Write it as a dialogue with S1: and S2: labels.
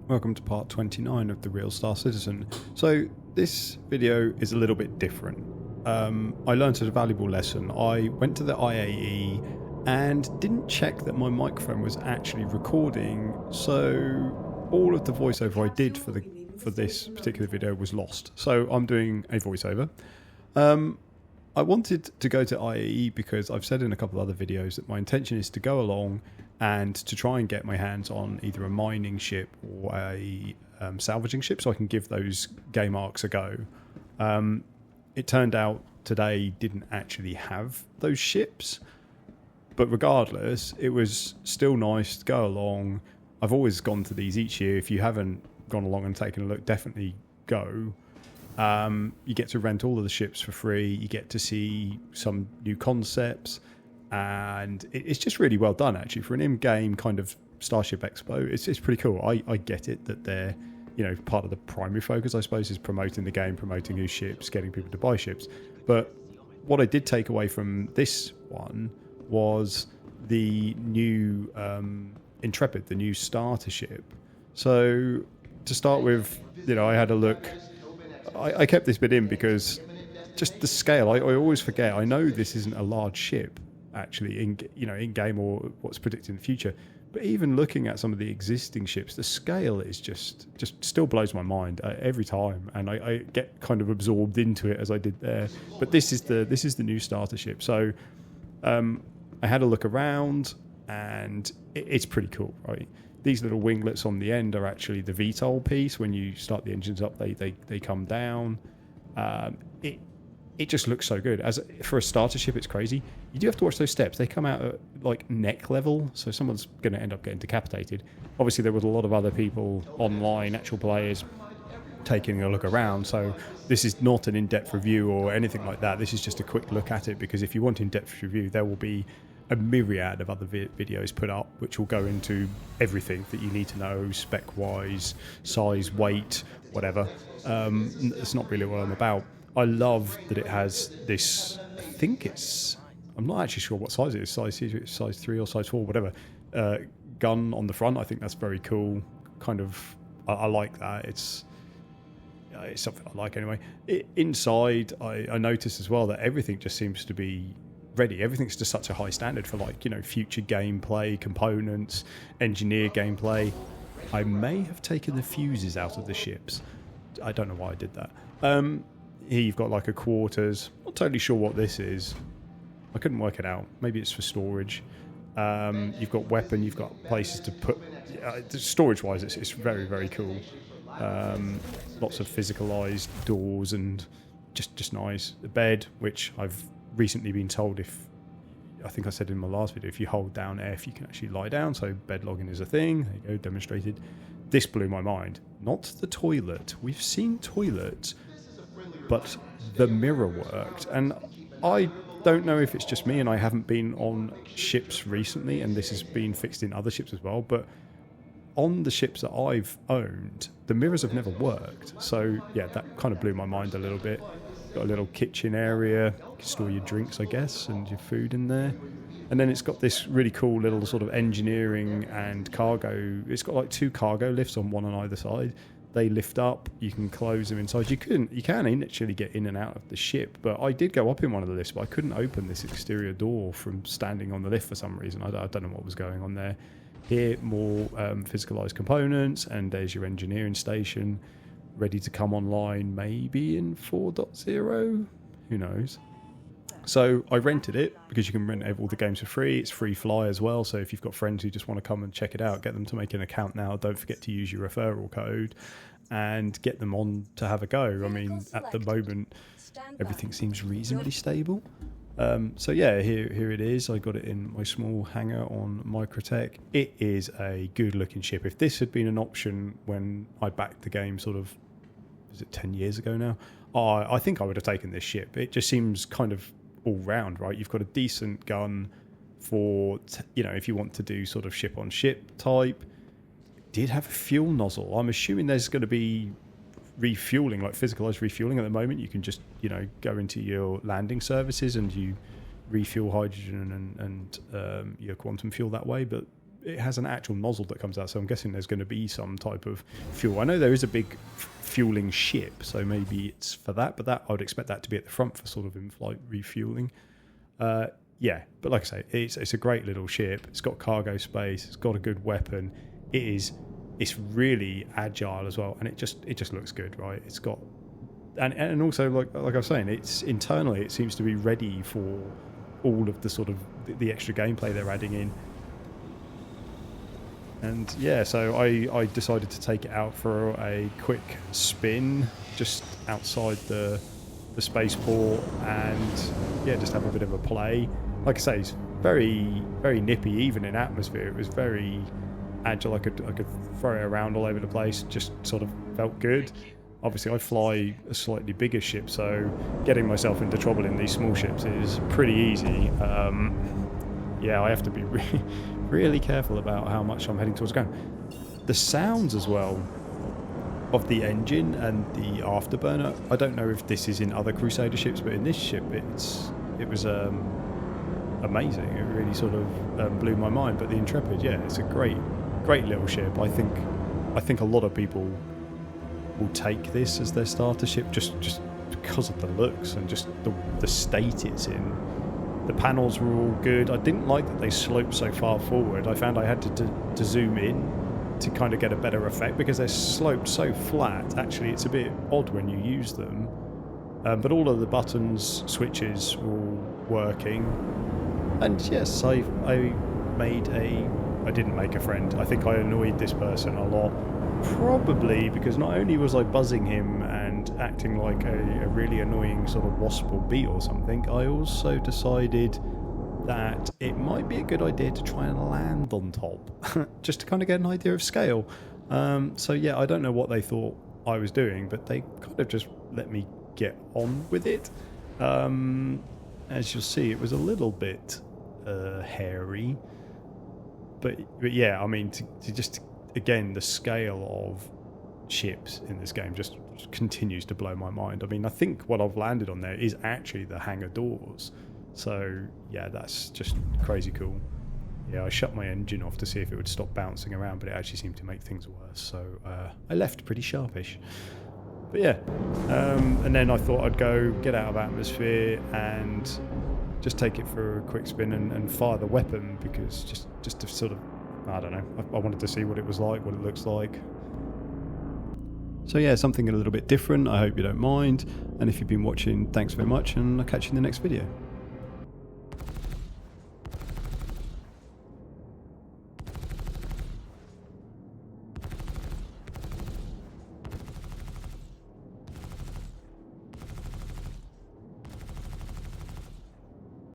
S1: Welcome to part 29 of The Real Starcitizen. So this video is a little bit different. I learned a valuable lesson. I went to the IAE and didn't check that my microphone was actually recording, so all of the voiceover I did for this particular video was lost. So I'm doing a voiceover. I wanted to go to IAE because I've said in a couple of other videos that my intention is to go along and to try and get my hands on either a mining ship or a salvaging ship so I can give those game arcs a go. It turned out today didn't actually have those ships, but regardless, it was still nice to go along. I've always gone to these each year. If you haven't gone along and taken a look, definitely go. You get to rent all of the ships for free. You get to see some new concepts, and it's just really well done actually for an in-game kind of Starship Expo. It's pretty cool. I get it that they're, part of the primary focus, I suppose, is promoting the game, promoting new ships, getting people to buy ships. But what I did take away from this one was the new Intrepid, the new starter ship. So to start with, I had a look. I kept this bit in because just the scale. I always forget. I know this isn't a large ship actually in game or what's predicted in the future. But even looking at some of the existing ships, the scale is just still blows my mind every time, and I get kind of absorbed into it as I did there. But this is the new starter ship. So I had a look around, and it's pretty cool, right? These little winglets on the end are actually the VTOL piece. When you start the engines up, they come down. It just looks so good. For a starter ship, it's crazy. You do have to watch those steps. They come out at like neck level, so someone's going to end up getting decapitated. Obviously, there was a lot of other people online, actual players, taking a look around. So this is not an in-depth review or anything like that. This is just a quick look at it, because if you want in-depth review, there will be a myriad of other videos put up which will go into everything that you need to know, spec-wise, size, weight, whatever. It's not really what I'm about. I love that it has this, I'm not actually sure what size it is, size 3 or size 4, whatever, gun on the front. I think that's very cool. Kind of, I like that. It's something I like anyway. Inside, I noticed as well that everything just seems to be ready. Everything's to such a high standard for future gameplay, components, engineer gameplay. I may have taken the fuses out of the ships. I don't know why I did that. Here you've got like a quarters. Not totally sure what this is. I couldn't work it out. Maybe it's for storage. You've got weapon. You've got places to put. Storage wise, it's very, very cool. Lots of physicalized doors and just nice. The bed, which I've recently been told, I think I said in my last video, if you hold down F, you can actually lie down. So bed logging is a thing. There you go, demonstrated. This blew my mind. Not the toilet. We've seen toilets, but the mirror worked. And I don't know if it's just me and I haven't been on ships recently, and this has been fixed in other ships as well, but on the ships that I've owned, the mirrors have never worked. So yeah, that kind of blew my mind a little bit. Got a little kitchen area, you can store your drinks, I guess, and your food in there. And then it's got this really cool little sort of engineering and cargo. It's got like 2 cargo lifts on one on either side. They lift up, you can close them inside. You can actually get in and out of the ship, but I did go up in one of the lifts, but I couldn't open this exterior door from standing on the lift for some reason. I don't know what was going on there. Here, more physicalized components, and there's your engineering station, ready to come online maybe in 4.0, who knows. So I rented it because you can rent all the games for free. It's free fly as well, so if you've got friends who just want to come and check it out, get them to make an account now. Don't forget to use your referral code and get them on to have a go. I mean, at the moment everything seems reasonably stable. So yeah, here it is. I got it in my small hangar on Microtech. It is a good looking ship. If this had been an option when I backed the game sort of, is it 10 years ago now, I think I would have taken this ship. It just seems kind of all round, right? You've got a decent gun for if you want to do sort of ship on ship type. It did have a fuel nozzle. I'm assuming there's going to be refueling, like physicalized refueling at the moment. You can just go into your landing services and you refuel hydrogen and your quantum fuel that way. But it has an actual nozzle that comes out, so I'm guessing there's going to be some type of fuel. I know there is a big fueling ship, so maybe it's for that, but that I would expect that to be at the front for sort of in-flight refueling. Yeah, but like I say, it's a great little ship. It's got cargo space. It's got a good weapon. It's really agile as well, and it just looks good, right? It's got and also like I was saying, it's internally it seems to be ready for all of the sort of the extra gameplay they're adding in. And yeah, so I decided to take it out for a quick spin just outside the spaceport, and yeah, just have a bit of a play. Like I say, it's very, very nippy, even in atmosphere. It was very agile. I could throw it around all over the place. Just sort of felt good. Obviously, I fly a slightly bigger ship, so getting myself into trouble in these small ships is pretty easy. Yeah, I have to be really careful about how much I'm heading towards the ground. The sounds as well of the engine and the afterburner. I don't know if this is in other Crusader ships, but in this ship, it was amazing. It really sort of blew my mind. But the Intrepid, yeah, it's a great little ship. I think a lot of people will take this as their starter ship just because of the looks and just the state it's in. The panels were all good. I didn't like that they sloped so far forward. I found I had to zoom in to kind of get a better effect because they're sloped so flat. Actually, it's a bit odd when you use them. But all of the buttons, switches were all working. And yes, I didn't make a friend. I think I annoyed this person a lot. Probably because not only was I buzzing him and acting like a really annoying sort of wasp or bee or something, I also decided that it might be a good idea to try and land on top, just to kind of get an idea of scale. So yeah, I don't know what they thought I was doing, but they kind of just let me get on with it. As you'll see, it was a little bit hairy, but yeah, I mean, to just again, the scale of ships in this game just continues to blow my mind. I mean, I think what I've landed on there is actually the hangar doors. So yeah, that's just crazy cool. Yeah, I shut my engine off to see if it would stop bouncing around, but it actually seemed to make things worse. So I left pretty sharpish. But yeah, and then I thought I'd go get out of atmosphere and just take it for a quick spin and fire the weapon, because just to sort of, I don't know, I wanted to see what it was like, what it looks like. So yeah, something a little bit different. I hope you don't mind. And if you've been watching, thanks very much, and I'll catch you in the next video.